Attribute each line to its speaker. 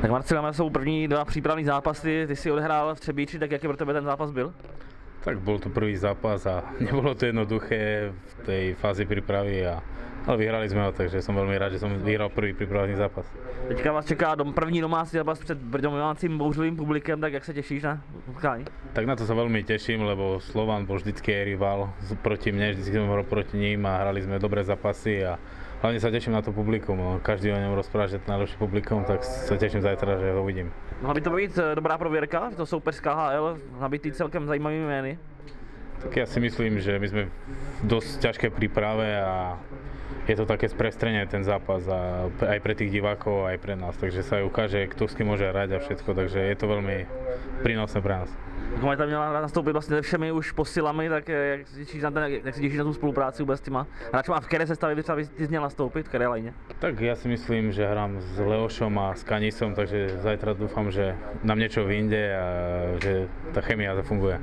Speaker 1: Tak Marcel, jsou první dva přípravní zápasy, ty si odehrál v Třebíči, tak jaký pro tebe ten zápas byl?
Speaker 2: Tak bol to prvý zápas a nebolo to jednoduché v tej fázi prípravy, ale vyhrali sme ho, takže som veľmi rád, že som vyhral prvý prípravný zápas.
Speaker 1: Teďka vás čeká první domácí zápas před domácím bouřlivým publikem, tak jak se těšíš na utkání?
Speaker 2: Tak na to sa veľmi teším, lebo Slovan bol vždycky rival proti mne, vždycky som hral proti ním a hrali sme dobré zápasy a hlavne sa teším na to publikum. Každý o ňom rozpráva, že je to najlepší publikum, tak sa teším zajtra, že ho uvidím.
Speaker 1: Mohla by to být dobrá prověrka, to soupeř z KHL, nabitý celkem zajímavými jmény?
Speaker 2: Tak ja si myslím, že my sme v dosť ťažkej príprave a je to také sprestrenie ten zápas a aj pre tých divákov, aj pre nás, takže sa aj ukáže, kto s kým môže hrať a všetko, takže je to veľmi prínosné pre nás.
Speaker 1: Kometa měla nastoupit vlastně se všemi už posilami, tak jak si těšíš na tu spolupráci vůbec s těma hráčima? A v které sestavě by třeba ty měl nastoupit, v které lajně?
Speaker 2: Tak ja si myslím, že hrám s Leošom a s Kanisom, takže zajtra dúfam, že nám niečo vyjde a že tá chemia zafunguje.